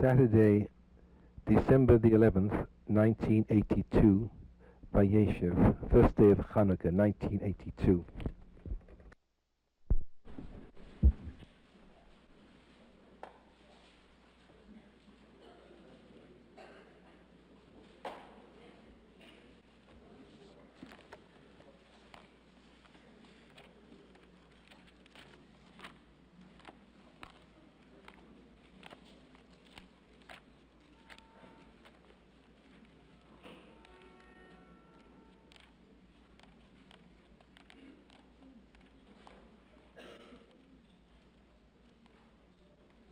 Saturday, December the 11th, 1982, Vayeshev, first day of Hanukkah, 1982.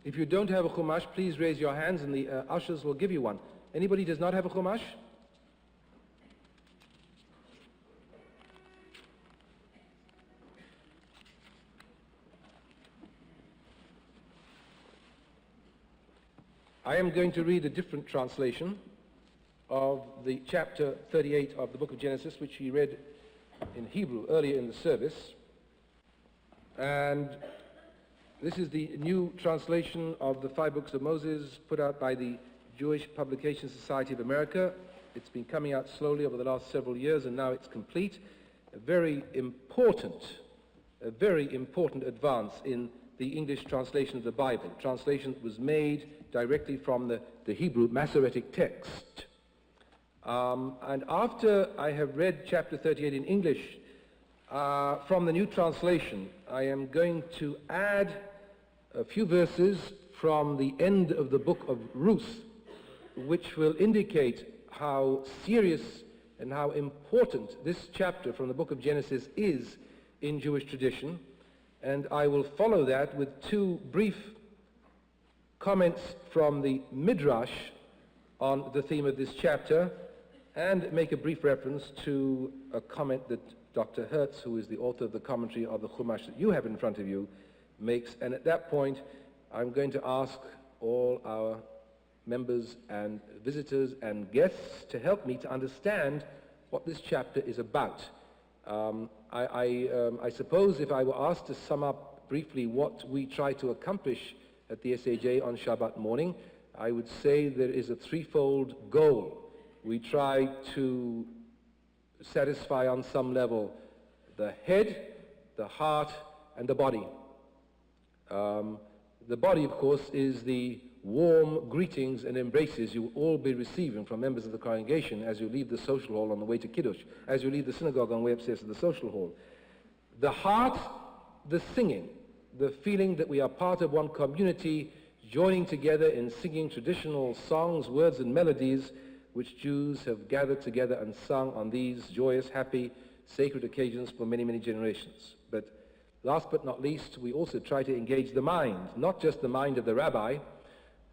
If you don't have a chumash, please raise your hands and the ushers will give you one. Anybody does not have a chumash? I am going to read a different translation of the chapter 38 of the book of Genesis, which he read in Hebrew earlier in the service. And this is the new translation of the 5 books of Moses put out by the Jewish Publication Society of America. It's been coming out slowly over the last several years, and now it's complete. A very important advance in the English translation of the Bible. Translation that was made directly from the Hebrew Masoretic text. And after I have read chapter 38 in English from the new translation, I am going to add a few verses from the end of the book of Ruth, which will indicate how serious and how important this chapter from the book of Genesis is in Jewish tradition. And I will follow that with 2 brief comments from the Midrash on the theme of this chapter, and make a brief reference to a comment that Dr. Hertz, who is the author of the commentary of the Chumash that you have in front of you, makes. And at that point, I'm going to ask all our members and visitors and guests to help me to understand what this chapter is about. I suppose if I were asked to sum up briefly what we try to accomplish at the SAJ on Shabbat morning, I would say there is a threefold goal. We try to satisfy on some level the head, the heart, and the body. The body, of course, is the warm greetings and embraces you will all be receiving from members of the congregation as you leave the social hall on the way to Kiddush, as you leave the synagogue on the way upstairs to the social hall. The heart, the singing, the feeling that we are part of one community, joining together in singing traditional songs, words, and melodies which Jews have gathered together and sung on these joyous, happy, sacred occasions for many, many generations. But last but not least, we also try to engage the mind, not just the mind of the rabbi,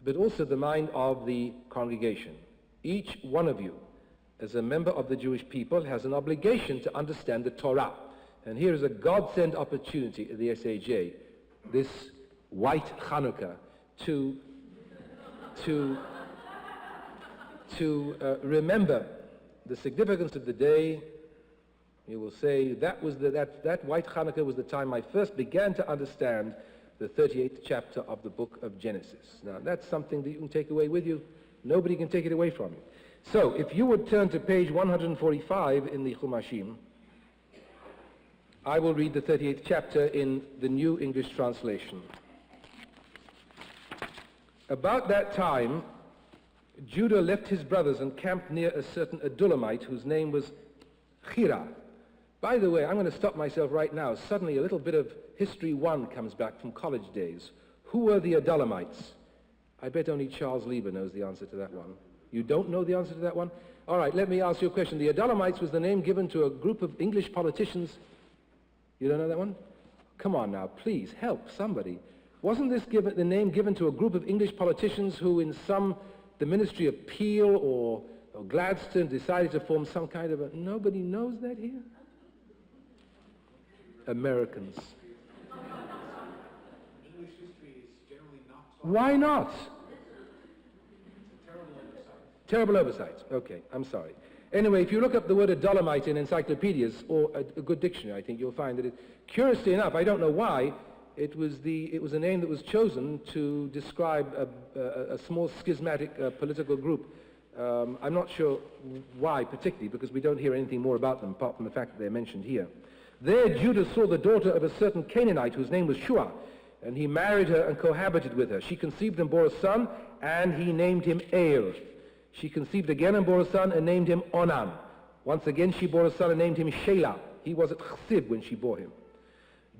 but also the mind of the congregation. Each one of you, as a member of the Jewish people, has an obligation to understand the Torah. And here is a God-sent opportunity at the SAJ, this white Hanukkah, to remember the significance of the day. You will say, that white Hanukkah was the time I first began to understand the 38th chapter of the book of Genesis. Now, that's something that you can take away with you. Nobody can take it away from you. So, if you would turn to page 145 in the Chumashim, I will read the 38th chapter in the New English Translation. About that time, Judah left his brothers and camped near a certain Adullamite whose name was Chira. By the way, I'm going to stop myself right now. Suddenly a little bit of History 1 comes back from college days. Who were the Adulamites? I bet only Charles Lieber knows the answer to that one. You don't know the answer to that one? All right, let me ask you a question. The Adulamites was the name given to a group of English politicians. You don't know that one? Come on now, please, help somebody. Wasn't this the name given to a group of English politicians who in the ministry of Peel or Gladstone decided to form some kind of a... Nobody knows that here? Americans. English history is generally not taught. Why not? It's a terrible oversight. Terrible oversight. Okay, I'm sorry. Anyway, if you look up the word Adullamite in encyclopedias or a good dictionary, I think you'll find that curiously enough, I don't know why, It was a name that was chosen to describe a small schismatic political group. I'm not sure why particularly, because we don't hear anything more about them apart from the fact that they're mentioned here. There Judah saw the daughter of a certain Canaanite whose name was Shua, and he married her and cohabited with her. She conceived and bore a son, and he named him Er. She conceived again and bore a son and named him Onan. Once again she bore a son and named him Shelah. He was at Chsib when she bore him.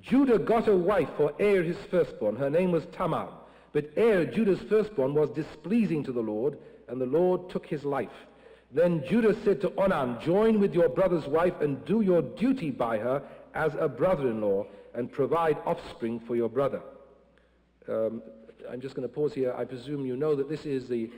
Judah got a wife for Er his firstborn. Her name was Tamar. But Er, Judah's firstborn, was displeasing to the Lord, and the Lord took his life. Then Judah said to Onan, join with your brother's wife and do your duty by her as a brother-in-law, and provide offspring for your brother. I'm just going to pause here. I presume you know that this is the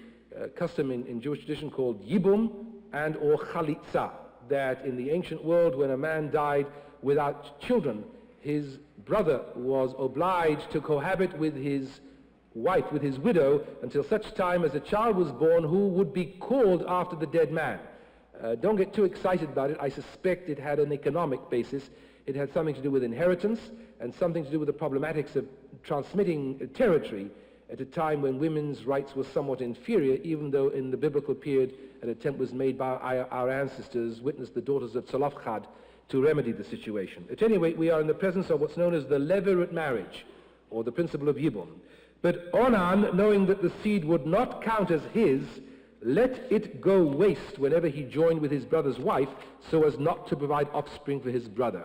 custom in Jewish tradition called yibum and or chalitza, that in the ancient world when a man died without children, his brother was obliged to cohabit with his wife, with his widow, until such time as a child was born who would be called after the dead man. Don't get too excited about it. I suspect it had an economic basis. It had something to do with inheritance and something to do with the problematics of transmitting territory at a time when women's rights were somewhat inferior, even though in the biblical period an attempt was made by our ancestors, witnessed the daughters of Tzalafchad, to remedy the situation. At any rate, we are in the presence of what's known as the levirate marriage, or the principle of Yibum. But Onan, knowing that the seed would not count as his, let it go waste whenever he joined with his brother's wife, so as not to provide offspring for his brother.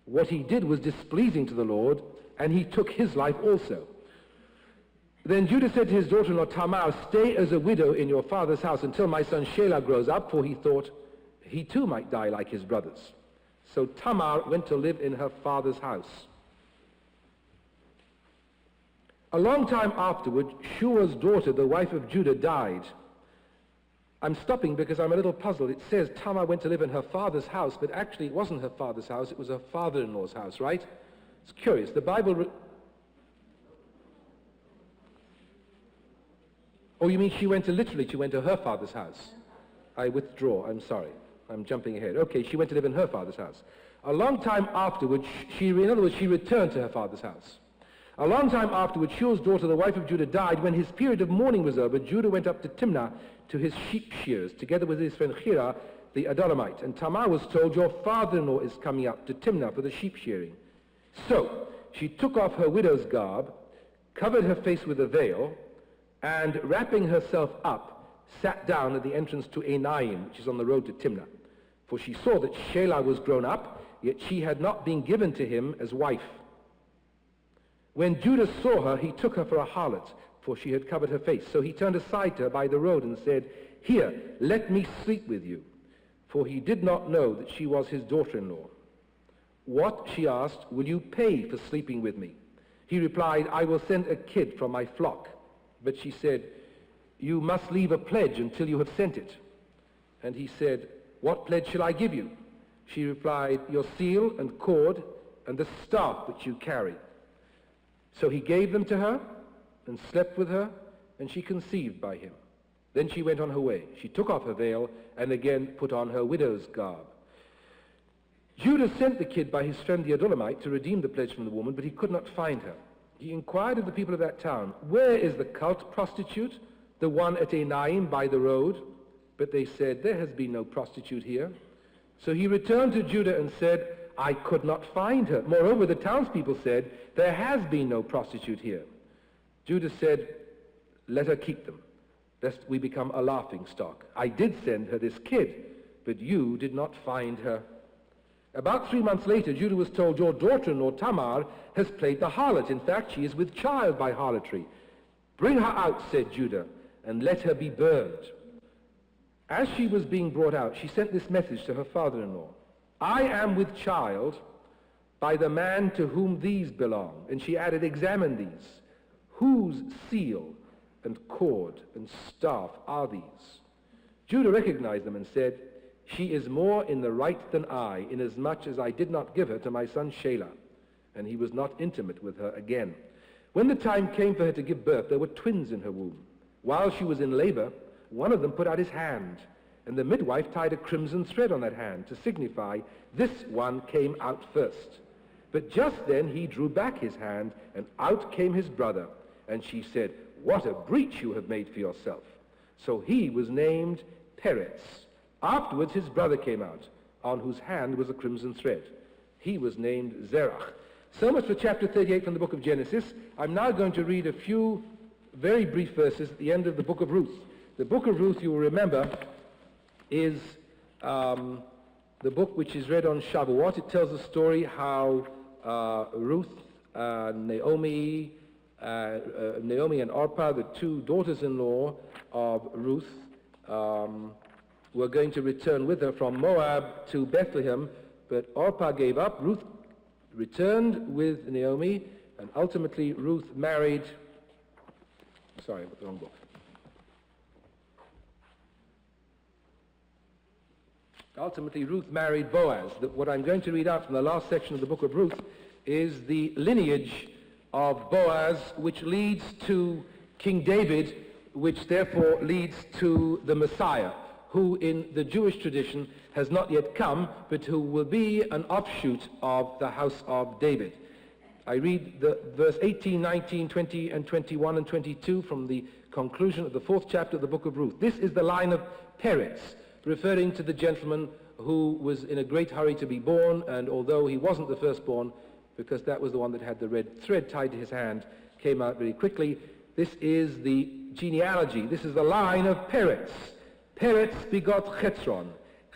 What he did was displeasing to the Lord, and he took his life also. Then Judah said to his daughter-in-law Tamar, stay as a widow in your father's house until my son Shelah grows up, for he thought he too might die like his brothers. So Tamar went to live in her father's house. A long time afterward, Shua's daughter, the wife of Judah, died. I'm stopping because I'm a little puzzled. It says Tamar went to live in her father's house, but actually it wasn't her father's house, it was her father-in-law's house, right? It's curious. The Bible... Oh, you mean she went to her father's house? I withdraw, I'm sorry. I'm jumping ahead. Okay, she went to live in her father's house. A long time afterwards, she returned to her father's house. A long time afterwards, Shua's daughter, the wife of Judah, died. When his period of mourning was over, Judah went up to Timnah to his sheep shears, together with his friend Hira, the Adullamite. And Tamar was told, your father-in-law is coming up to Timnah for the sheep shearing. So she took off her widow's garb, covered her face with a veil, and wrapping herself up, sat down at the entrance to Enaim, which is on the road to Timnah. For she saw that Shelah was grown up, yet she had not been given to him as wife. When Judah saw her, he took her for a harlot, for she had covered her face. So he turned aside to her by the road and said, here, let me sleep with you. For he did not know that she was his daughter-in-law. What, she asked, will you pay for sleeping with me? He replied, I will send a kid from my flock. But she said, you must leave a pledge until you have sent it. And he said, what pledge shall I give you? She replied, your seal and cord and the staff which you carry. So he gave them to her and slept with her, and she conceived by him. Then she went on her way. She took off her veil and again put on her widow's garb. Judah sent the kid by his friend the Adullamite to redeem the pledge from the woman, but he could not find her. He inquired of the people of that town, where is the cult prostitute, the one at Enaim by the road? But they said, there has been no prostitute here. So he returned to Judah and said, I could not find her. Moreover, the townspeople said, there has been no prostitute here. Judah said, let her keep them, lest we become a laughing stock. I did send her this kid, but you did not find her. About 3 months later, Judah was told, your daughter-in-law Tamar has played the harlot. In fact, she is with child by harlotry. Bring her out, said Judah, and let her be burned. As she was being brought out, she sent this message to her father-in-law. I am with child by the man to whom these belong. And she added, examine these. Whose seal and cord and staff are these? Judah recognized them and said, she is more in the right than I, inasmuch as I did not give her to my son Shelah. And he was not intimate with her again. When the time came for her to give birth, there were twins in her womb. While she was in labor, one of them put out his hand, and the midwife tied a crimson thread on that hand to signify this one came out first. But just then he drew back his hand, and out came his brother. And she said, "What a breach you have made for yourself." So he was named Peretz. Afterwards his brother came out, on whose hand was a crimson thread. He was named Zerach. So much for chapter 38 from the book of Genesis. I'm now going to read a few very brief verses at the end of the book of Ruth. The book of Ruth, you will remember, is the book which is read on Shavuot. It tells the story how Ruth, Naomi and Orpah, the two daughters-in-law of Ruth, were going to return with her from Moab to Bethlehem, but Orpah gave up. Ruth returned with Naomi, and ultimately Ruth married, sorry, I got the wrong book. Ultimately Ruth married Boaz. What I'm going to read out from the last section of the book of Ruth is the lineage of Boaz, which leads to King David, which therefore leads to the Messiah, who in the Jewish tradition has not yet come, but who will be an offshoot of the house of David. I read the verse 18, 19, 20, and 21 and 22 from the conclusion of the 4th chapter of the book of Ruth. This is the line of Peretz, referring to the gentleman who was in a great hurry to be born, and although he wasn't the firstborn, because that was the one that had the red thread tied to his hand, came out very quickly. This is the genealogy. This is the line of Peretz. Peretz begot Chetzron.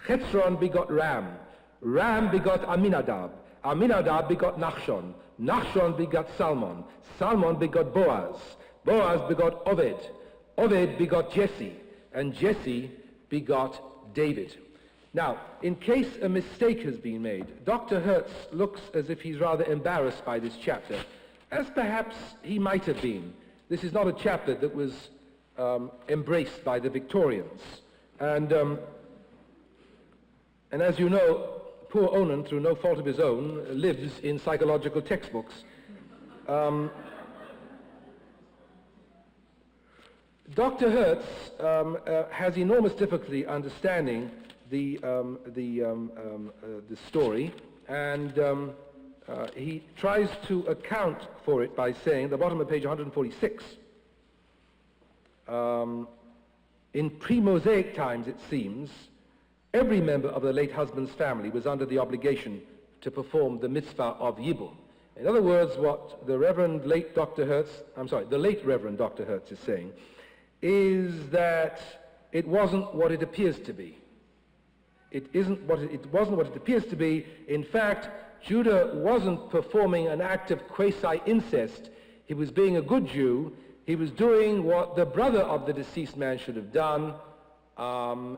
Chetzron begot Ram. Ram begot Aminadab. Aminadab begot Nachshon. Nachshon begot Salmon. Salmon begot Boaz. Boaz begot Oved. Oved begot Jesse. And Jesse begot David. Now, in case a mistake has been made, Dr. Hertz looks as if he's rather embarrassed by this chapter, as perhaps he might have been. This is not a chapter that was embraced by the Victorians. And as you know, poor Onan, through no fault of his own, lives in psychological textbooks. Dr. Hertz has enormous difficulty understanding the story, and he tries to account for it by saying, at the bottom of page 146, in pre-Mosaic times, it seems, every member of the late husband's family was under the obligation to perform the mitzvah of Yibum. In other words, what the the late Reverend Dr. Hertz is saying is that it wasn't what it appears to be. It wasn't what it appears to be. In fact, Judah wasn't performing an act of quasi-incest. He was being a good Jew. He was doing what the brother of the deceased man should have done,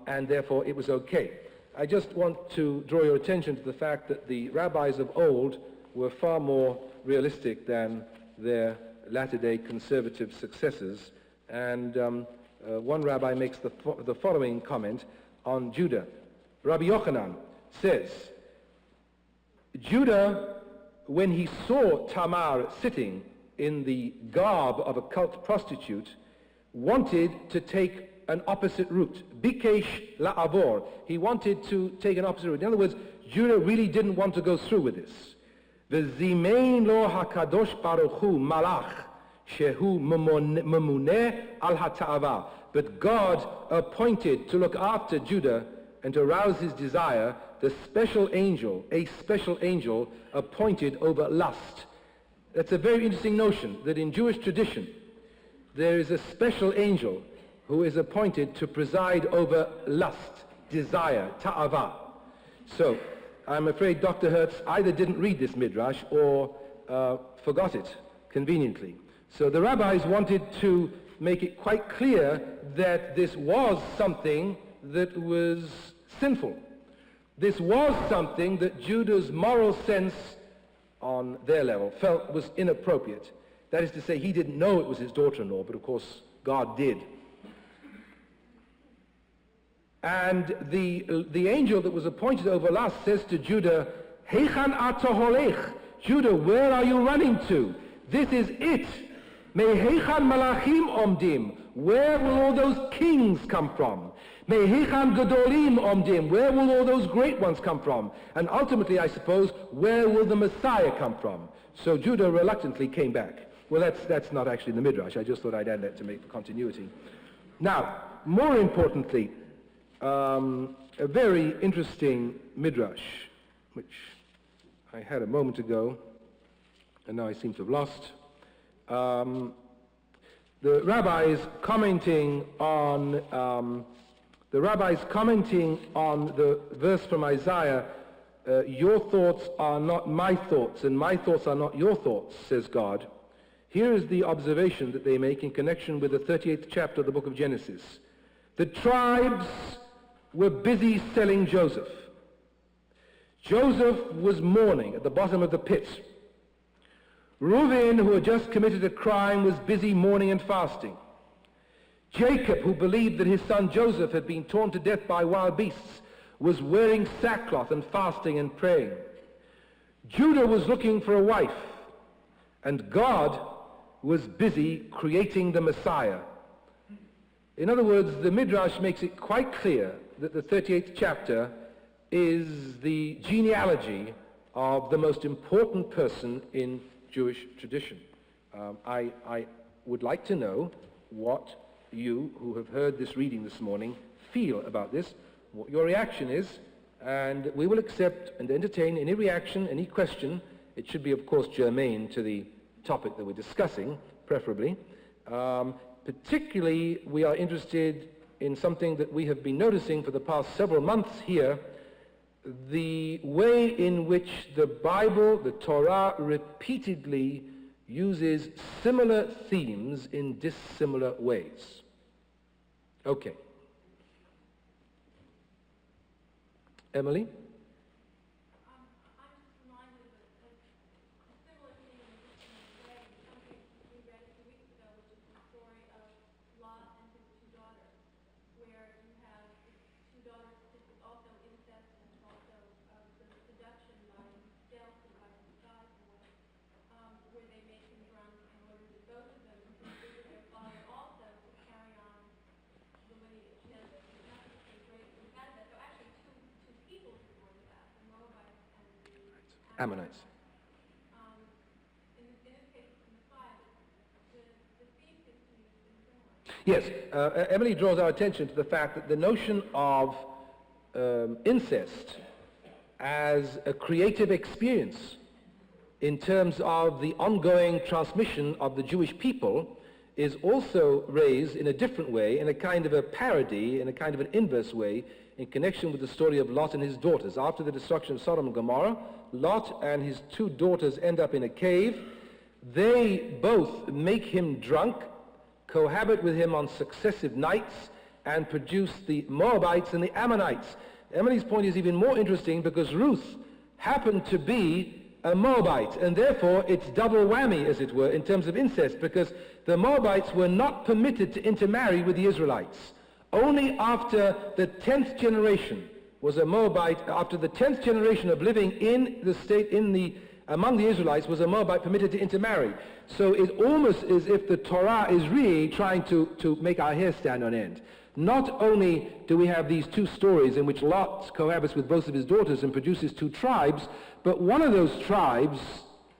and therefore it was okay. I just want to draw your attention to the fact that the rabbis of old were far more realistic than their latter-day conservative successors. And one rabbi makes the following comment on Judah. Rabbi Yochanan says, Judah, when he saw Tamar sitting in the garb of a cult prostitute, wanted to take an opposite route. Bikesh la'avor. He wanted to take an opposite route. In other words, Judah really didn't want to go through with this. V'zimein lo hakadosh baruch hu malach shehu memuneh al hata'ava. But God appointed to look after Judah and to arouse his desire a special angel appointed over lust. That's a very interesting notion, that in Jewish tradition there is a special angel who is appointed to preside over lust, desire, ta'ava. So, I'm afraid Dr. Hertz either didn't read this midrash or forgot it conveniently. So the rabbis wanted to make it quite clear that this was something that was sinful. This was something that Judah's moral sense on their level felt was inappropriate. That is to say, he didn't know it was his daughter-in-law, but of course God did. And the angel that was appointed over lust says to Judah, Heichan ato holech? Judah, where are you running to? This is it. Meheichan malachim omdim. Where will all those kings come from? Mehecham Gedolim Omdim, where will all those great ones come from? And ultimately, I suppose, where will the Messiah come from? So Judah reluctantly came back. Well, that's not actually the Midrash. I just thought I'd add that to make the continuity. Now, more importantly, a very interesting Midrash, which I had a moment ago, and now I seem to have lost. The rabbis commenting on the verse from Isaiah, your thoughts are not my thoughts, and my thoughts are not your thoughts, says God. Here is the observation that they make in connection with the 38th chapter of the book of Genesis. The tribes were busy selling Joseph. Joseph was mourning at the bottom of the pit. Reuben, who had just committed a crime, was busy mourning and fasting. Jacob, who believed that his son Joseph had been torn to death by wild beasts, was wearing sackcloth and fasting and praying. Judah was looking for a wife, and God was busy creating the Messiah. In other words, the Midrash makes it quite clear that the 38th chapter is the genealogy of the most important person in Jewish tradition. I would like to know what you who have heard this reading this morning feel about this, what your reaction is, and we will accept and entertain any reaction, any question. It should be, of course, germane to the topic that we're discussing, preferably. Particularly, we are interested in something that we have been noticing for the past several months here, the way in which the Bible, the Torah, repeatedly uses similar themes in dissimilar ways. Okay. Emily? Ammonites. Yes, Emily draws our attention to the fact that the notion of incest as a creative experience in terms of the ongoing transmission of the Jewish people is also raised in a different way, in a kind of a parody, in a kind of an inverse way, in connection with the story of Lot and his daughters. After the destruction of Sodom and Gomorrah, Lot and his two daughters end up in a cave. They both make him drunk, cohabit with him on successive nights, and produce the Moabites and the Ammonites. Emily's point is even more interesting because Ruth happened to be a Moabite, and therefore it's double whammy, as it were, in terms of incest, because the Moabites were not permitted to intermarry with the Israelites. Only after the 10th generation was a Moabite, after the 10th generation of living in the state, among the Israelites, was a Moabite permitted to intermarry. So it almost is if the Torah is really trying to make our hair stand on end. Not only do we have these two stories in which Lot cohabits with both of his daughters and produces two tribes, but one of those tribes,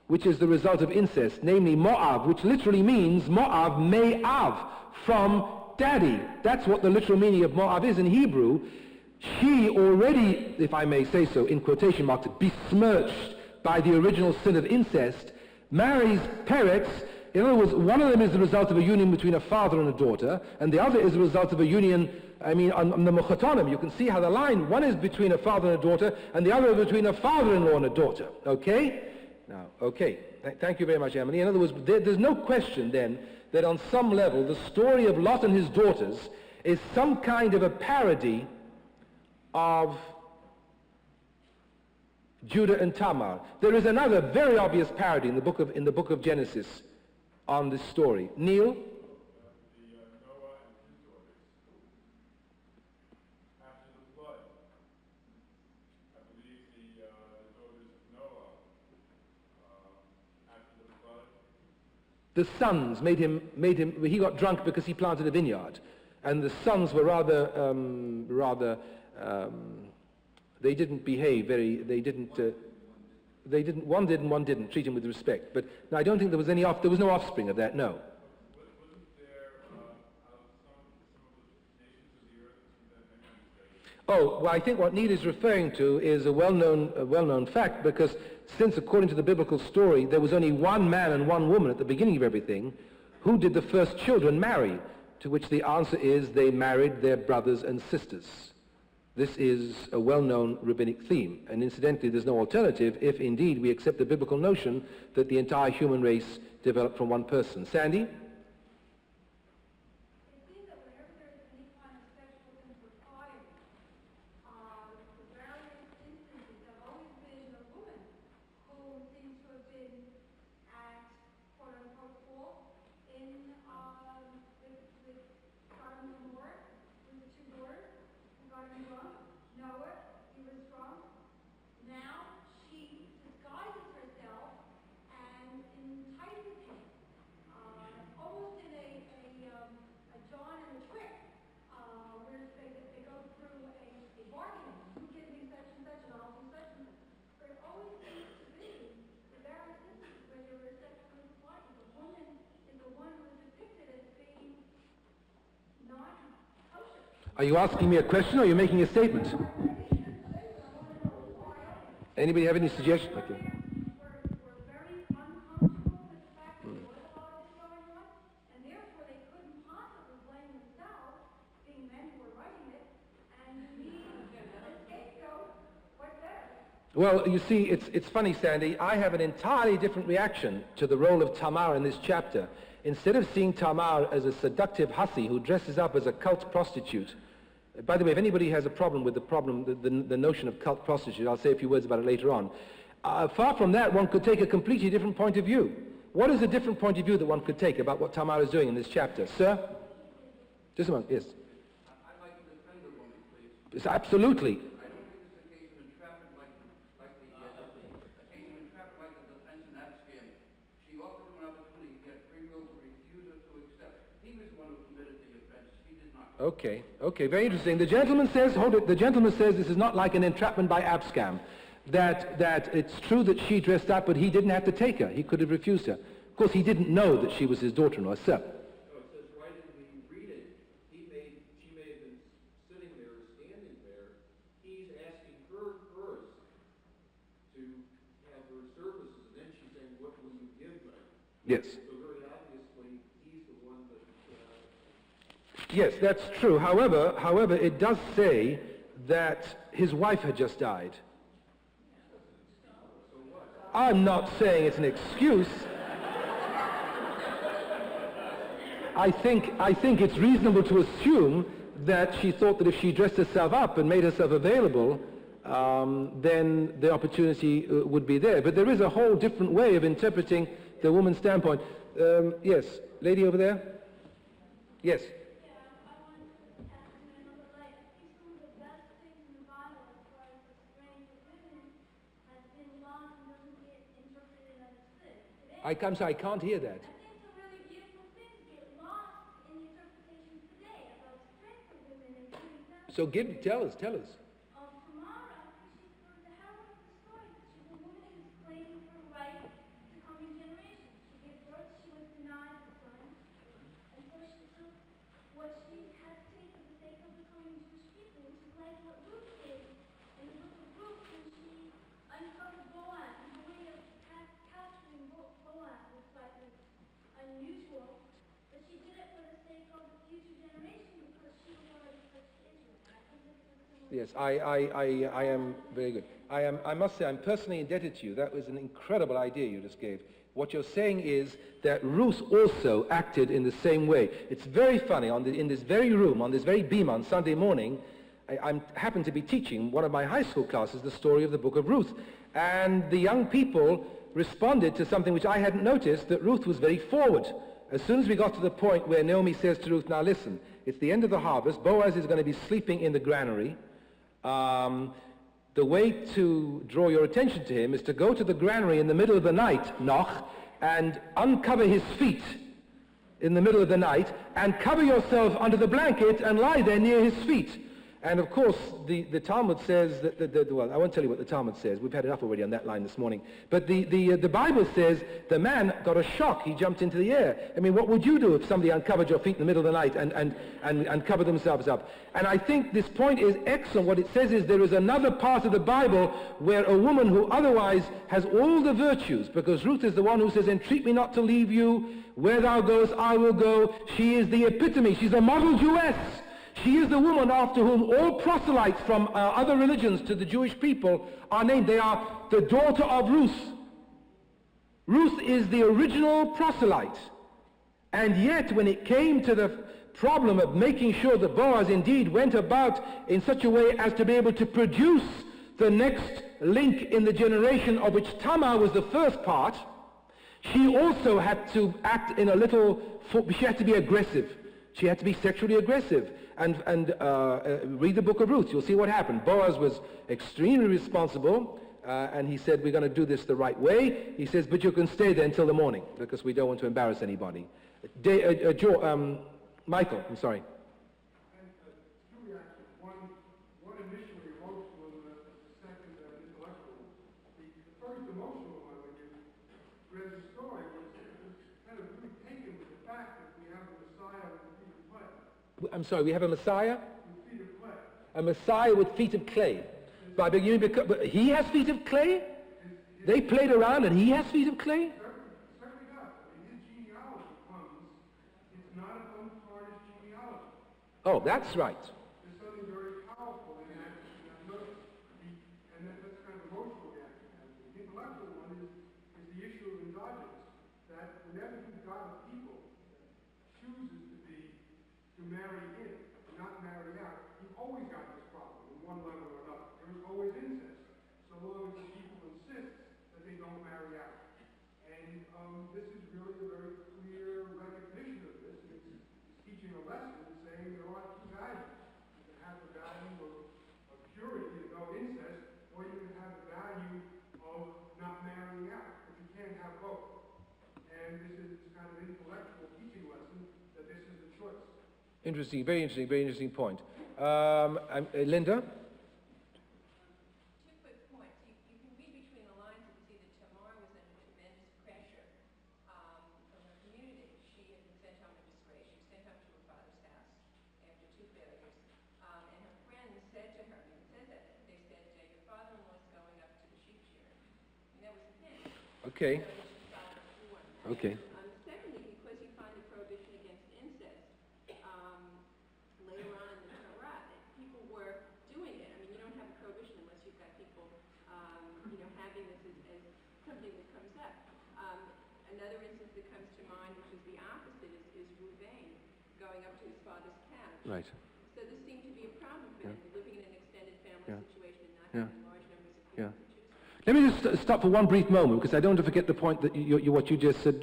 which is the result of incest, namely Moab, which literally means Moab, Me'av, from daddy. That's what the literal meaning of Moab is in Hebrew. She already, if I may say so, in quotation marks, besmirched by the original sin of incest, marries Peretz. In other words, one of them is the result of a union between a father and a daughter, and the other is the result of a union, on the Mechotonim. You can see how the line, one is between a father and a daughter, and the other is between a father-in-law and a daughter. Okay? Now, okay. Thank you very much, Emily. In other words, there's no question then that on some level the story of Lot and his daughters is some kind of a parody of Judah and Tamar. There is another very obvious parody in the book of Genesis on this story. Neil? Noah and his daughters. After the flood, I believe the daughters of Noah, after the flood. The sons made him, he got drunk because he planted a vineyard. And the sons were rather, they didn't behave very, one did and one didn't treat him with respect. But no, I don't think there was there was no offspring of that, no. Oh, well, I think what Neil is referring to is a well-known fact, because since, according to the biblical story, there was only one man and one woman at the beginning of everything, who did the first children marry? To which the answer is they married their brothers and sisters. This is a well-known rabbinic theme, and incidentally, there's no alternative if indeed we accept the biblical notion that the entire human race developed from one person. Sandy? Are you asking me a question or are you making a statement? Anybody have any suggestions? Okay. Well, you see, it's funny, Sandy. I have an entirely different reaction to the role of Tamar in this chapter. Instead of seeing Tamar as a seductive hussy who dresses up as a cult prostitute, by the way, if anybody has a problem with the notion of cult prostitute, I'll say a few words about it later on. Far from that, one could take a completely different point of view. What is a different point of view that one could take about what Tamar is doing in this chapter? Sir? Just a moment, yes. I'd like to defend the woman, please. Yes, absolutely. I don't think it's a case of entrapment like the defense in that scam. She offered him an opportunity to get free will to refuse or to accept. He was the one who committed the offense. She did not. Okay, very interesting. The gentleman says, hold it, the gentleman says this is not like an entrapment by abscam. That it's true that she dressed up, but he didn't have to take her. He could have refused her. Of course, he didn't know that she was his daughter-in-law. Sir? No, it says right in the reading, she may have been sitting there or standing there. He's asking her first to have her services, and then she's saying, what will you give me? Yes. So very obviously, he's the one that... Yes, that's true. However, it does say that his wife had just died. I'm not saying it's an excuse. I think it's reasonable to assume that she thought that if she dressed herself up and made herself available, then the opportunity would be there. But there is a whole different way of interpreting the woman's standpoint. Yes, lady over there? Yes. I'm sorry, I can't hear that. So tell us. Yes, I am very good. I must say, I'm personally indebted to you. That was an incredible idea you just gave. What you're saying is that Ruth also acted in the same way. It's very funny, in this very room, on this very beam on Sunday morning, I happen to be teaching one of my high school classes the story of the book of Ruth. And the young people responded to something which I hadn't noticed, that Ruth was very forward. As soon as we got to the point where Naomi says to Ruth, now listen, it's the end of the harvest, Boaz is going to be sleeping in the granary. The way to draw your attention to him is to go to the granary in the middle of the night, noch, and uncover his feet. in the middle of the night and cover yourself under the blanket and lie there near his feet. And of course, the Talmud says that, well, I won't tell you what the Talmud says. We've had enough already on that line this morning. But the Bible says the man got a shock. He jumped into the air. I mean, what would you do if somebody uncovered your feet in the middle of the night and covered themselves up? And I think this point is excellent. What it says is there is another part of the Bible where a woman who otherwise has all the virtues, because Ruth is the one who says, entreat me not to leave you. Where thou goest, I will go. She is the epitome. She's a model Jewess. She is the woman after whom all proselytes from other religions to the Jewish people are named. They are the daughter of Ruth. Ruth is the original proselyte. And yet when it came to the problem of making sure that Boaz indeed went about in such a way as to be able to produce the next link in the generation of which Tamar was the first part, she also had to act in a little, she had to be aggressive. She had to be sexually aggressive. And read the book of Ruth. You'll see what happened. Boaz was extremely responsible, and he said, we're going to do this the right way. He says, but you can stay there until the morning, because we don't want to embarrass anybody. Michael, I'm sorry. Two reactions. One initially emotional, and the second intellectual. The first emotional one, when you read the story, was kind of really taken with the fact that we have a Messiah with feet of clay. I'm sorry, we have a Messiah? With feet of clay. A Messiah with feet of clay. But he has feet of clay? They played around and he has feet of clay? Certainly does. I mean, his genealogy comes, it's not an untarnished genealogy. Oh, that's right. There's something very powerful in that notice. And that's kind of emotional reaction. The intellectual one is the issue of endogenous. That whenever you've got a people chooses to marry in, not marry out, you've always got this problem in one level or another. There is always incest, so long as the people insist that they don't marry out. And this is really a very clear recognition of this. It's teaching a lesson saying there are two values. You can have the value of purity, of no incest, or you can have the value of not marrying out. But you can't have both. And this is kind of an intellectual teaching lesson that this is the choice. Interesting, very interesting point. Linda? Two quick points. You can read between the lines and see that Tamar was under tremendous pressure from her community. She had been sent home in disgrace. She was sent home to her father's house after two failures. And her friends said to her, and it says that, they said, your father-in-law is going up to the sheep shearing. And that was the thing. Okay. So she followed through on that. Okay. Secondly, because you find the prohibition against incest later on in the Torah, that people were doing it. I mean, you don't have a prohibition unless you've got people, having this as something that comes up. Another instance that comes to mind, which is the opposite, is Reuven going up to his father's couch. Right. So this seemed to be a problem for him, living in an extended family situation and not Yeah. having large numbers of people to choose from. Let me just stop for one brief moment, because I don't want to forget the point that what you just said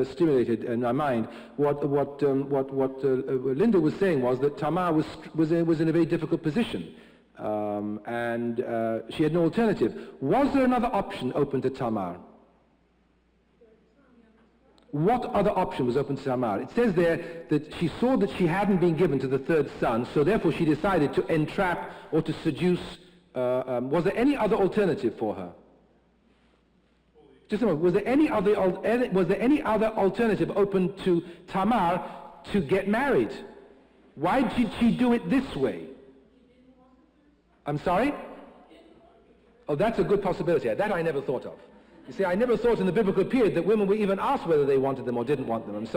stimulated in my mind. What Linda was saying was that Tamar was in a very difficult position, and she had no alternative. Was there another option open to Tamar? What other option was open to Tamar? It says there that she saw that she hadn't been given to the third son, so therefore she decided to entrap or to seduce. Was there any other alternative for her? Just a moment. Was there any other alternative open to Tamar to get married? Why did she do it this way? I'm sorry? Oh, that's a good possibility. That I never thought of. You see, I never thought in the biblical period that women were even asked whether they wanted them or didn't want them.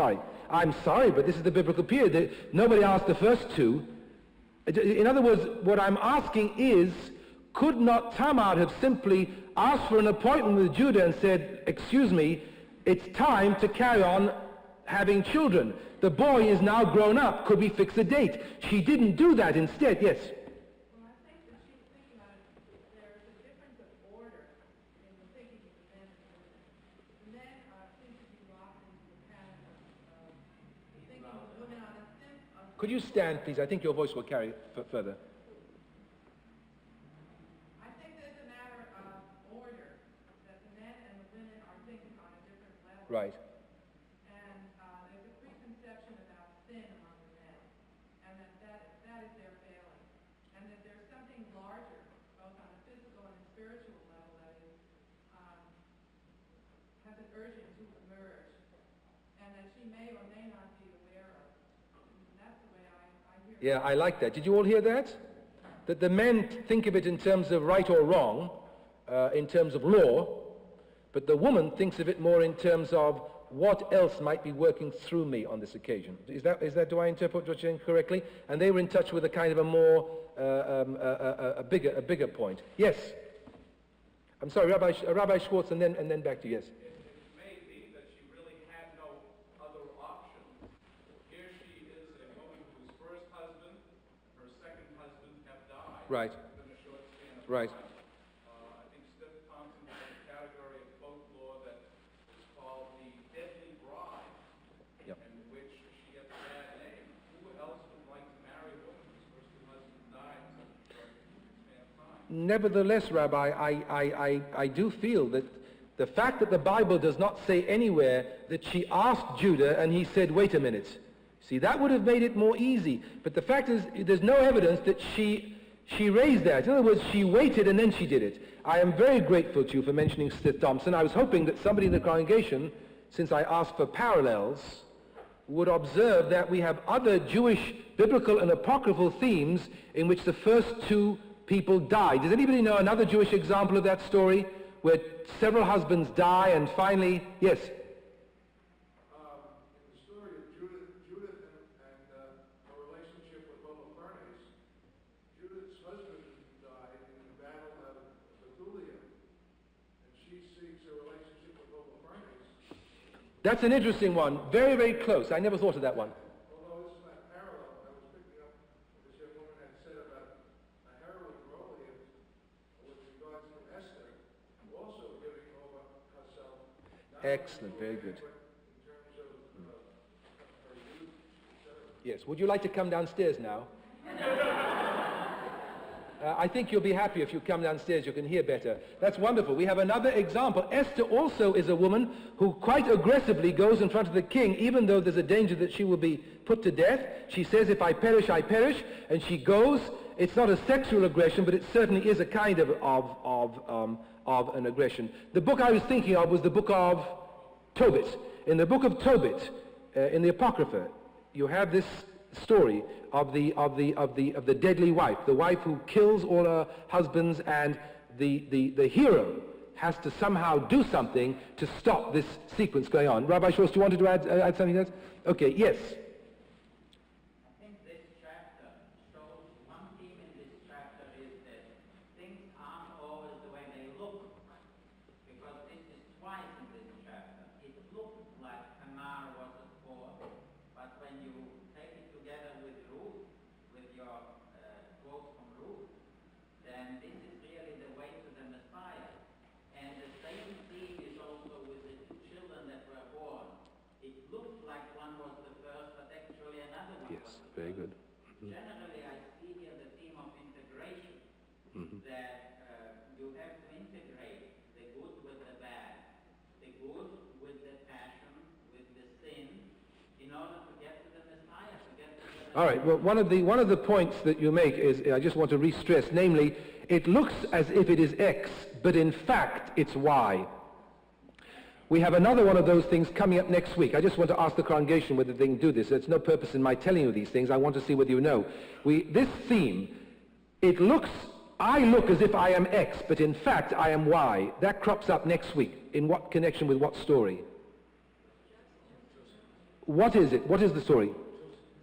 I'm sorry, but this is the biblical period. That nobody asked the first two. In other words, what I'm asking is, could not Tamar have simply asked for an appointment with Judah and said, excuse me, it's time to carry on having children. The boy is now grown up. Could we fix a date? She didn't do that. Instead, yes. Well, I think that she's thinking about it. There's a difference of order in the thinking of the men and women. The men seem to be locked into the pattern of thinking of women on a thin... Could you stand, please? I think your voice will carry further. I think there's a matter of order, that the men and the women are thinking on a different level. Right. And there's a preconception spiritual level, that is, has an urging to emerge, and that she may or may not be aware of. And that's the way I hear it. Yeah, I like that. Did you all hear that? That the men think of it in terms of right or wrong, in terms of law, but the woman thinks of it more in terms of what else might be working through me on this occasion. Is that do I interpret what you're saying correctly? And they were in touch with a kind of a more, a bigger point. Yes? I'm sorry, Rabbi Schwartz, and then back to you, yes. It may be that she really had no other option. Here she is, a woman whose first husband, her second husband have died. Right. Within a short span of Right. time. I think Steph Thompson has a category of folklore that is called the deadly bride, Yep. in which she gets a bad name. Who else would like to marry a woman whose first two husbands died in such a short span of time? Nevertheless, Rabbi, I do feel that the fact that the Bible does not say anywhere that she asked Judah and he said, wait a minute. See, that would have made it more easy. But the fact is, there's no evidence that she raised that. In other words, she waited and then she did it. I am very grateful to you for mentioning Stith Thompson. I was hoping that somebody in the congregation, since I asked for parallels, would observe that we have other Jewish biblical and apocryphal themes in which the first two people died. Does anybody know another Jewish example of that story where several husbands die and finally, yes? In the story of Judith and her relationship with Holofernes, Judith's husband died in the battle of Bethulia, and she seeks a relationship with Holofernes. That's an interesting one. Very, very close. I never thought of that one. Although it's not parallel, I was picking up what this young woman had said about a heroine role with regards to Esther, also giving over herself. not only Excellent. to Very a good. banquet in terms of her youth, etc. Yes. Would you like to come downstairs now? I think you'll be happy if you come downstairs. You can hear better. That's wonderful. We have another example. Esther also is a woman who quite aggressively goes in front of the king, even though there's a danger that she will be put to death. She says, if I perish, I perish. And she goes. It's not a sexual aggression, but it certainly is a kind of an aggression. The book I was thinking of was the book of Tobit. In the book of Tobit, in the Apocrypha, you have this story of the deadly wife, the wife who kills all her husbands, and the hero has to somehow do something to stop this sequence going on. Rabbi Schwartz, do you want to add something to that? Okay, yes. I think this chapter shows one theme in this chapter is that things aren't always the way they look, because this is twice in this chapter. It looked like Tamar was at fault, but when you take it together with Ruth, with your quote from Ruth, then this is really the way to the Messiah. And the same theme is also with the two children that were born. It looked like one was the first, but actually another one was the Very first. good. Generally, I see here the theme of integration, that you have to integrate the good with the bad, the good with the passion, with the sin, in order to get to the Messiah, to get to the All right. Well, one of the points that you make is, I just want to re-stress, namely, it looks as if it is X, but in fact it's Y. We have another one of those things coming up next week. I just want to ask the congregation whether they can do this. There's no purpose in my telling you these things. I want to see whether you know. This theme, I look as if I am X, but in fact I am Y. That crops up next week. In what connection with what story? What is it? What is the story?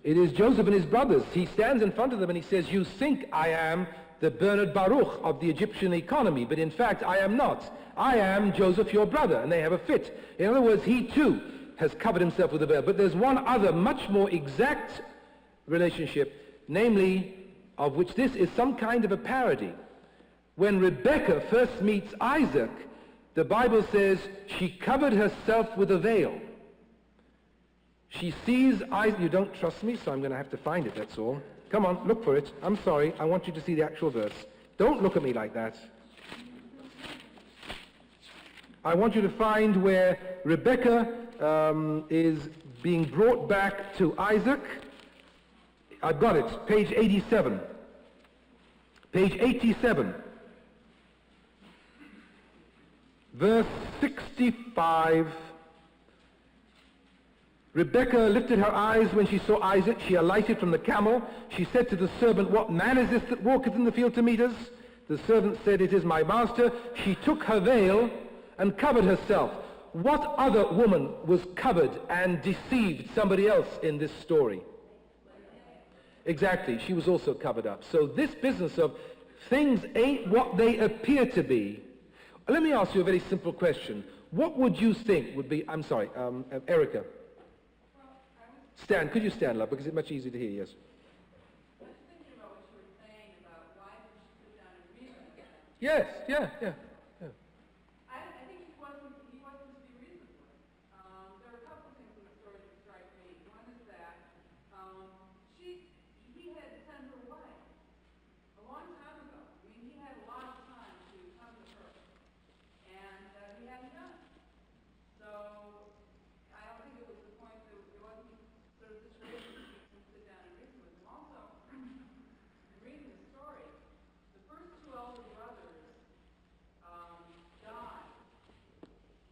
It is Joseph and his brothers. He stands in front of them and he says, you think I am the Bernard Baruch of the Egyptian economy, but in fact I am not. I am Joseph, your brother. And they have a fit. In other words, he too has covered himself with a veil. But there's one other much more exact relationship, namely, of which this is some kind of a parody. When Rebekah first meets Isaac, the Bible says she covered herself with a veil. She sees Isaac. You don't trust me, so I'm going to have to find it, that's all. Come on, look for it. I'm sorry. I want you to see the actual verse. Don't look at me like that. I want you to find where Rebekah is being brought back to Isaac. I've got it. Page 87. Page 87. Verse 65. Rebekah lifted her eyes when she saw Isaac. She alighted from the camel. She said to the servant, "What man is this that walketh in the field to meet us?" The servant said, "It is my master." She took her veil and covered herself. What other woman was covered and deceived somebody else in this story? Exactly, she was also covered up. So this business of things ain't what they appear to be. Let me ask you a very simple question. What would you think would be, I'm sorry, Erica. Stand, could you stand, love, because it's much easier to hear, yes. I was thinking about what you were saying about why did she sit down and reason with him? Yes, yeah. I think he wasn't to be reasoned with. There are a couple of things in the story that strike me. One is that he had sent her away a long time ago. I mean, he had a lot of time to come to her, and he hadn't done it. So I don't think it was the point that it wasn't sort of situation that she can sit down and reason with him. Also, in reading the story, the first two elder brothers died.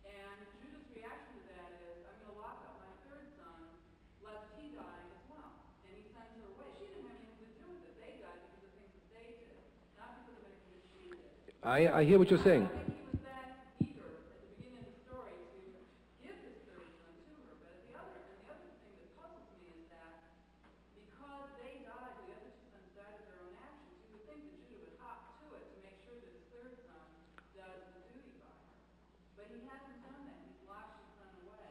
And Judah's reaction to that is, I'm going to lock up my third son, lest he die as well. And he sends her away. She didn't have anything to do with it. They died because of things that they did, not because of anything that she did. I hear what you're saying. I think he was that eager at the beginning of the story to give his third son to her. But the other thing that puzzles me is that because they died, the other two sons died of their own actions, you would think that Judah would hop to it to make sure that his third son does the duty by her. But he hasn't done that. He's locked his son away.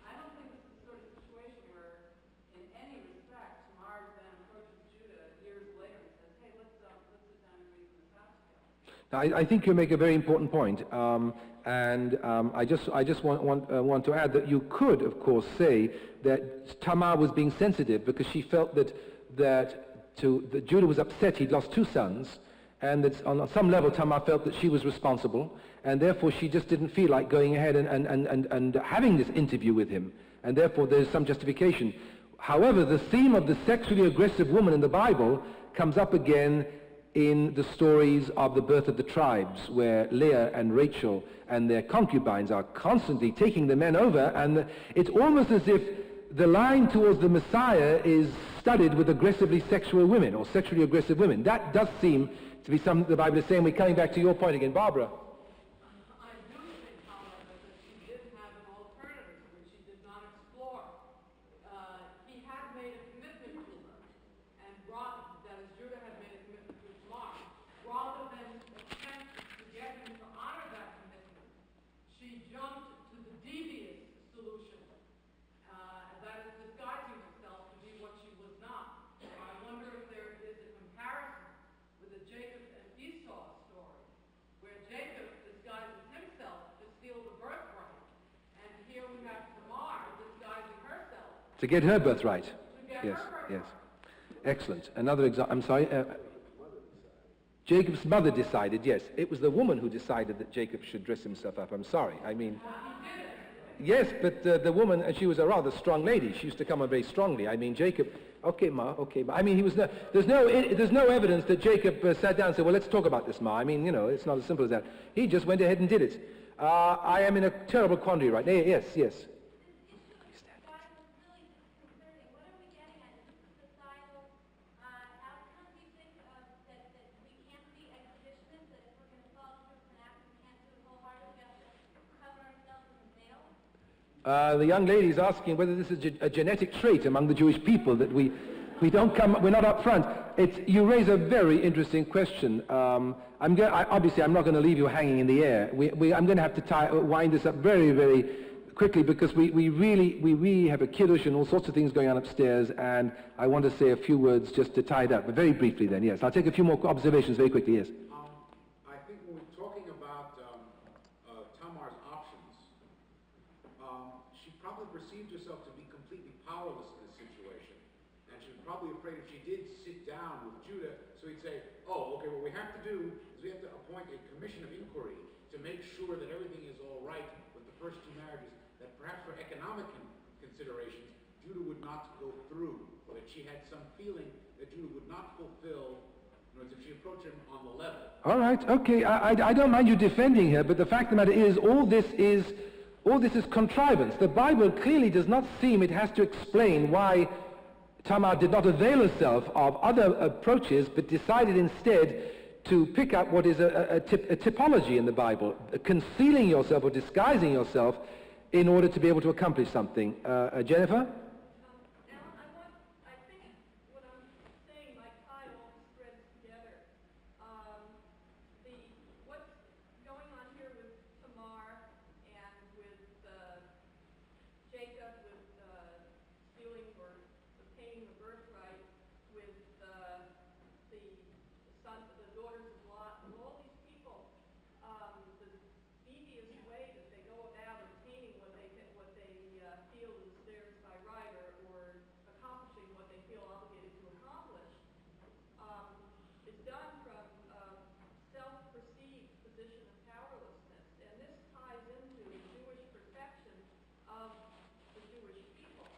I don't think this is the sort of situation where, in any respect, Tamar then approaches Judah years later and says, "Hey, let's sit down and reason this out together." Now, I think you make a very important point, I just want to add that you could, of course, say that Tamar was being sensitive because she felt that Judah was upset he'd lost two sons, and that on some level Tamar felt that she was responsible, and therefore she just didn't feel like going ahead and having this interview with him, and therefore there's some justification. However, the theme of the sexually aggressive woman in the Bible comes up again in the stories of the birth of the tribes, where Leah and Rachel and their concubines are constantly taking the men over, and it's almost as if the line towards the Messiah is studded with aggressively sexual women, or sexually aggressive women. That does seem to be something the Bible is saying. We're coming back to your point again, Barbara. I do think, however, that she did have an alternative which she did not explore. He had made a commitment to her, and that is, Judah had made a commitment to Tamar. Rather than attempt to get him to honor that commitment, she jumped to the devious solution, that is disguising herself to be what she was not. I wonder if there is a comparison with the Jacob and Esau story, where Jacob disguises himself to steal the birthright, and here we have Tamar disguising herself To get her birthright. to get Yes, her birthright. yes. Excellent. Another example. I'm sorry. Jacob's mother decided, yes. It was the woman who decided that Jacob should dress himself up. I'm sorry. I mean, yes, but the woman, and she was a rather strong lady. She used to come on very strongly. I mean, Jacob, okay, Ma. I mean, there's no evidence that Jacob sat down and said, well, let's talk about this, Ma. I mean, it's not as simple as that. He just went ahead and did it. I am in a terrible quandary right now. Yes. The young lady is asking whether this is a genetic trait among the Jewish people that we're not up front. You raise a very interesting question. Obviously, I'm not going to leave you hanging in the air. I'm going to have to wind this up very, very quickly because we really have a kiddush and all sorts of things going on upstairs, and I want to say a few words just to tie it up, but very briefly then, yes. I'll take a few more observations very quickly, yes. I think when we're talking about Tamar's options, she probably perceived herself to be completely powerless in this situation. And she was probably afraid if she did sit down with Judah, so he'd say, oh, okay, what we have to do is we have to appoint a commission of inquiry to make sure that everything is all right with the first two marriages, that perhaps for economic considerations, Judah would not go through, or that she had some feeling that Judah would not fulfill In other words, if she approached him on the level. All right, okay, I don't mind you defending her, but the fact of the matter is, all this is contrivance. The Bible clearly does not seem it has to explain why Tamar did not avail herself of other approaches, but decided instead to pick up what is a typology in the Bible, concealing yourself or disguising yourself in order to be able to accomplish something. Jennifer? I think what I'm saying might tie all the threads together. What's going on here with Tamar and with Jacob, with stealing or obtaining the birthright, with the daughters of Lot, and all these people, the devious way that they go about obtaining what they feel is theirs by right, or accomplishing what they feel obligated to accomplish, is done from a self-perceived position of powerlessness. And this ties into the Jewish perception of the Jewish people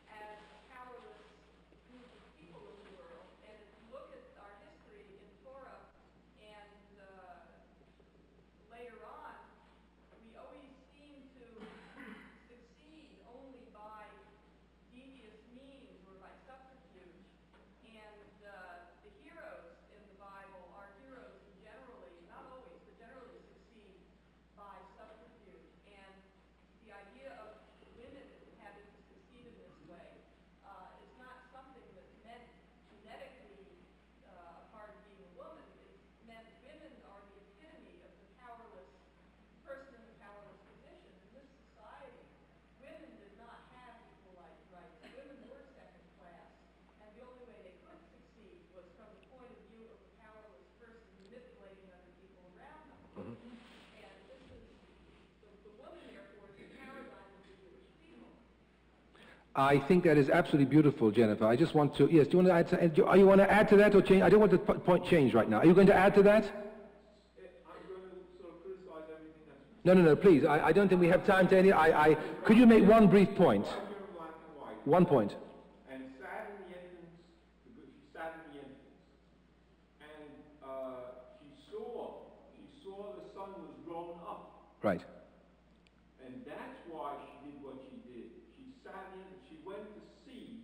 as a powerless group of people in the world. And if you look at our history in Torah and later on, we always seem to succeed only by devious means or by subterfuge. And the heroes in the Bible are heroes who generally, not always, but generally succeed by subterfuge. And the idea of women having to succeed in this way is not something that's meant genetically a part of being a woman. It's meant women are the epitome of the powerless person in the powerless position. In this society, women did not have equal rights. Women were second class, and the only way they could succeed was from the point of view of the powerless person manipulating other people around them. And this is, the woman, therefore, is the paradigm of the Jewish people. I think that is absolutely beautiful, Jennifer. I just want to, yes, do you want to add to, you want to add to that or change? I don't want the point changed right now. Are you going to add to that? I'm going to sort of criticize everything that's... No, please. I don't think we have time to any, could you make one brief point? Black and white. One point. And sat in the entrance, she sat in the entrance, and she saw the sun was grown up, Right. and that's why she did what she did. She sat in, she went to see,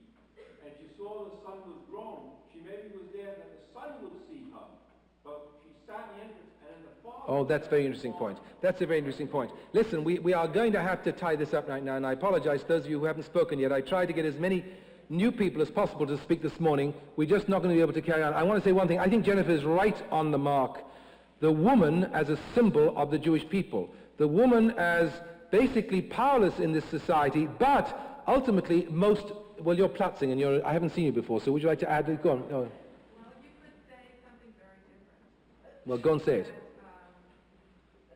and she saw the sun was grown. She maybe was there that the sun would see her, but she sat in the entrance, and the father... Oh, that's a very interesting point. That's a very interesting point. Listen, we are going to have to tie this up right now, and I apologize to those of you who haven't spoken yet. I tried to get as many new people as possible to speak this morning. We're just not going to be able to carry on. I want to say one thing. I think Jennifer is right on the mark. The woman as a symbol of the Jewish people. The woman as basically powerless in this society, but ultimately well, you're platzing, and I haven't seen you before, so would you like to add? Go on. Well, you could say something very different. Well, go and say it.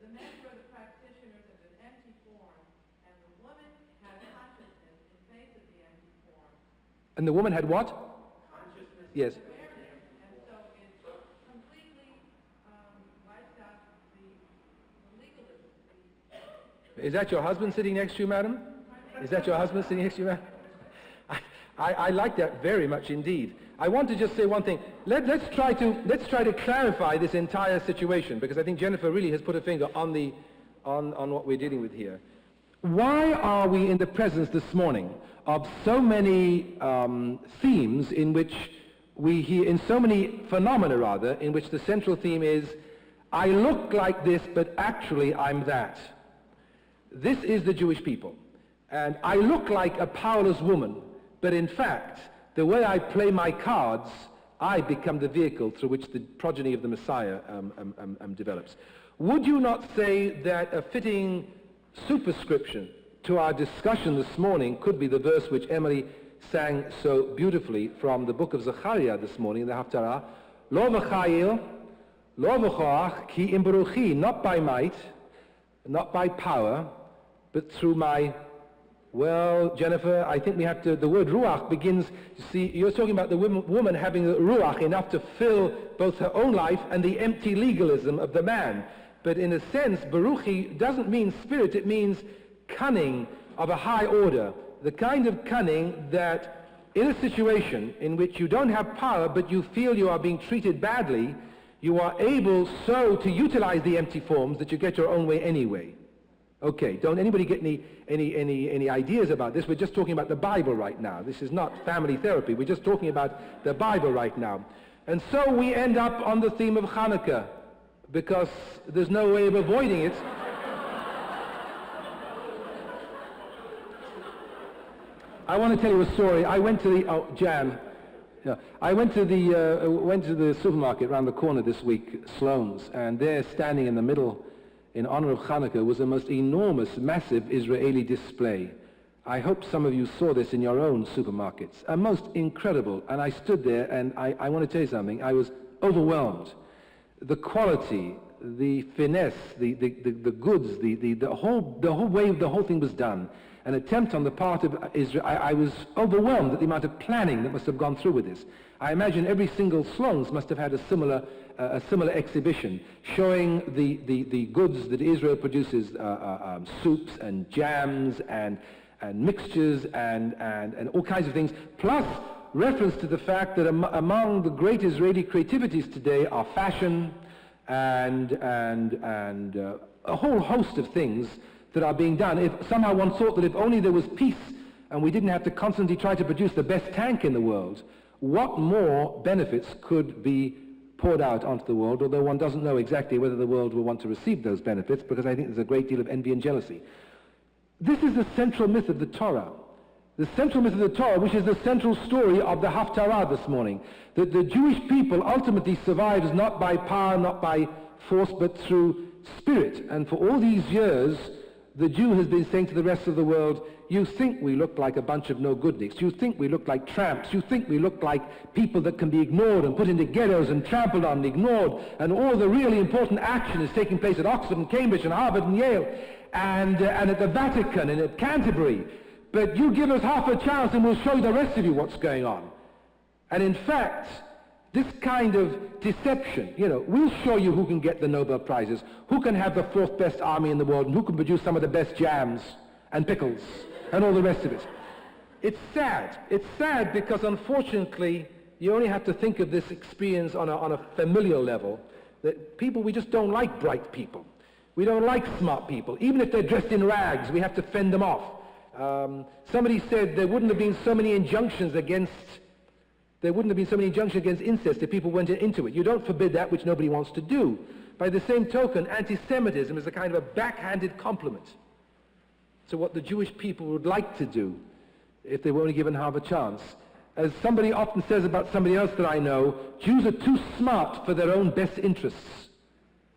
The men were the practitioners of an empty form, and the woman had consciousness in face of the empty form. And the woman had what? Consciousness. Yes. Awareness, and so it completely wipes out the legalism. Is that your husband sitting next to you, madam? Is that your husband sitting next to you, madam? I like that very much indeed. I want to just say one thing. Let's try to clarify this entire situation, because I think Jennifer really has put a finger on what we're dealing with here. Why are we in the presence this morning of so many themes in which we hear, in so many phenomena rather, in which the central theme is, I look like this, but actually I'm that. This is the Jewish people. And I look like a powerless woman, but in fact, the way I play my cards, I become the vehicle through which the progeny of the Messiah develops. Would you not say that a fitting superscription to our discussion this morning could be the verse which Emily sang so beautifully from the book of Zechariah this morning, the Haftarah, Lo v'chayil, lo v'choach, ki im beruchi, not by might, not by power, but through my... Well, Jennifer, I think we have to, the word ruach begins, you see, you're talking about the woman having the ruach enough to fill both her own life and the empty legalism of the man. But in a sense, beruchi doesn't mean spirit, it means cunning of a high order. The kind of cunning that in a situation in which you don't have power but you feel you are being treated badly, you are able so to utilize the empty forms that you get your own way anyway. Okay, don't anybody get any ideas about this? We're just talking about the Bible right now. This is not family therapy. We're just talking about the Bible right now. And so we end up on the theme of Hanukkah, because there's no way of avoiding it. I want to tell you a story. I went to the Jan. Yeah, I went to the supermarket around the corner this week, Sloan's, and there, standing in the middle, in honor of Hanukkah, was the most enormous, massive Israeli display. I hope some of you saw this in your own supermarkets. Most incredible. And I stood there, and I want to tell you something. I was overwhelmed. The quality, the finesse, the goods, the whole way the whole thing was done. An attempt on the part of Israel. I was overwhelmed at the amount of planning that must have gone through with this. I imagine every single Sloan's must have had a similar exhibition showing the goods that Israel produces, soups and jams and mixtures and all kinds of things, plus reference to the fact that among the great Israeli creativities today are fashion and a whole host of things that are being done. If somehow one thought that if only there was peace and we didn't have to constantly try to produce the best tank in the world, what more benefits could be poured out onto the world, although one doesn't know exactly whether the world will want to receive those benefits, because I think there's a great deal of envy and jealousy. This is the central myth of the Torah. The central myth of the Torah, which is the central story of the Haftarah this morning, that the Jewish people ultimately survives not by power, not by force, but through spirit. And for all these years, the Jew has been saying to the rest of the world, you think we look like a bunch of no-goodniks. You think we look like tramps. You think we look like people that can be ignored and put into ghettos and trampled on and ignored. And all the really important action is taking place at Oxford and Cambridge and Harvard and Yale and at the Vatican and at Canterbury. But you give us half a chance and we'll show you the rest of you what's going on. And in fact, this kind of deception, we'll show you who can get the Nobel Prizes, who can have the fourth best army in the world, and who can produce some of the best jams and pickles and all the rest of it. It's sad. It's sad because, unfortunately, you only have to think of this experience on a familial level, that we just don't like bright people. We don't like smart people. Even if they're dressed in rags, we have to fend them off. Somebody said there wouldn't have been so many injunctions against incest if people went into it. You don't forbid that which nobody wants to do. By the same token, anti-Semitism is a kind of a backhanded compliment to what the Jewish people would like to do if they were only given half a chance. As somebody often says about somebody else that I know, Jews are too smart for their own best interests.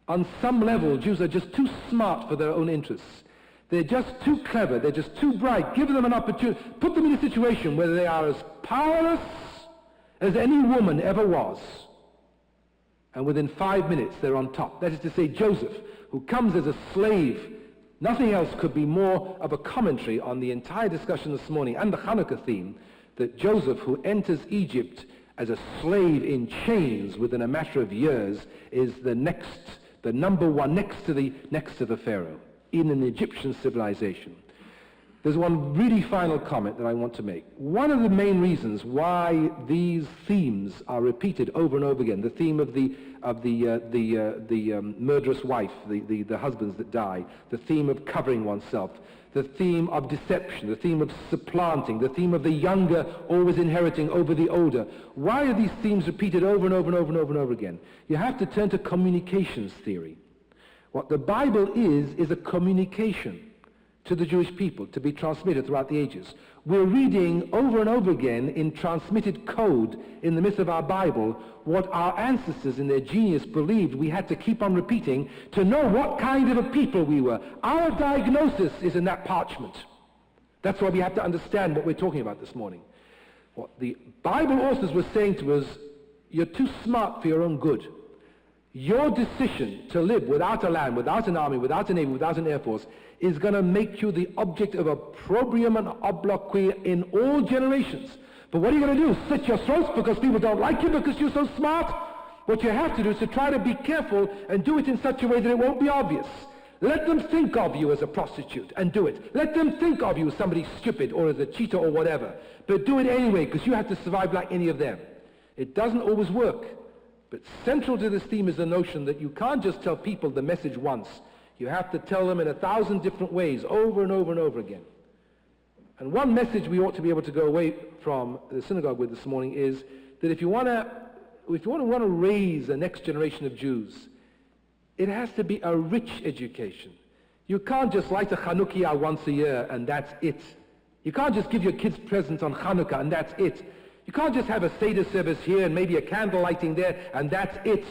On some level, Jews are just too smart for their own interests. They're just too clever. They're just too bright. Give them an opportunity. Put them in a situation where they are as powerless as any woman ever was. And within 5 minutes, they're on top. That is to say, Joseph, who comes as a slave. Nothing else could be more of a commentary on the entire discussion this morning and the Hanukkah theme, that Joseph, who enters Egypt as a slave in chains within a matter of years, is the number one, next to the Pharaoh in an Egyptian civilization. There's one really final comment that I want to make. One of the main reasons why these themes are repeated over and over again, the theme of the murderous wife, the husbands that die, the theme of covering oneself, the theme of deception, the theme of supplanting, the theme of the younger always inheriting over the older. Why are these themes repeated over and over and over and over and over again? You have to turn to communications theory. What the Bible is a communication to the Jewish people to be transmitted throughout the ages. We're reading over and over again in transmitted code in the midst of our Bible what our ancestors in their genius believed we had to keep on repeating to know what kind of a people we were. Our diagnosis is in that parchment. That's why we have to understand what we're talking about this morning. What the Bible authors were saying to us, you're too smart for your own good. Your decision to live without a land, without an army, without a navy, without an air force is going to make you the object of opprobrium and obloquy in all generations. But what are you going to do? Slit your throats because people don't like you because you're so smart? What you have to do is to try to be careful and do it in such a way that it won't be obvious. Let them think of you as a prostitute and do it. Let them think of you as somebody stupid or as a cheater or whatever. But do it anyway because you have to survive like any of them. It doesn't always work. But central to this theme is the notion that you can't just tell people the message once. You have to tell them in 1,000 different ways, over and over and over again. And one message we ought to be able to go away from the synagogue with this morning is that if you want to raise the next generation of Jews, it has to be a rich education. You can't just light a Chanukiah once a year and that's it. You can't just give your kids presents on Hanukkah and that's it. You can't just have a Seder service here and maybe a candle lighting there and that's it.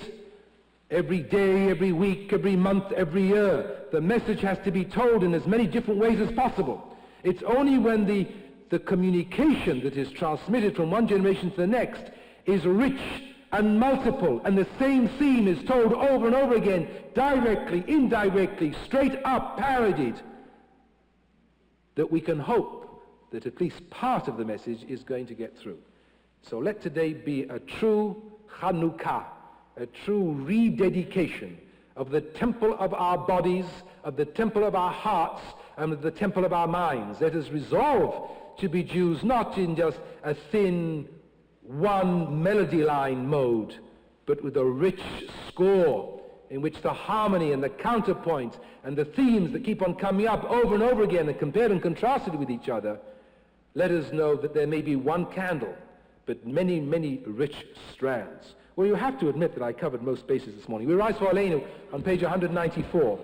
Every day, every week, every month, every year, the message has to be told in as many different ways as possible. It's only when the communication that is transmitted from one generation to the next is rich and multiple, and the same theme is told over and over again, directly, indirectly, straight up, parodied, that we can hope that at least part of the message is going to get through. So let today be a true Chanukah, a true rededication of the temple of our bodies, of the temple of our hearts, and of the temple of our minds. Let us resolve to be Jews, not in just a thin, one melody line mode, but with a rich score in which the harmony and the counterpoint and the themes that keep on coming up over and over again and compared and contrasted with each other, let us know that there may be one candle, but many, many rich strands. Well, you have to admit that I covered most bases this morning. We rise for Aleinu on page 194.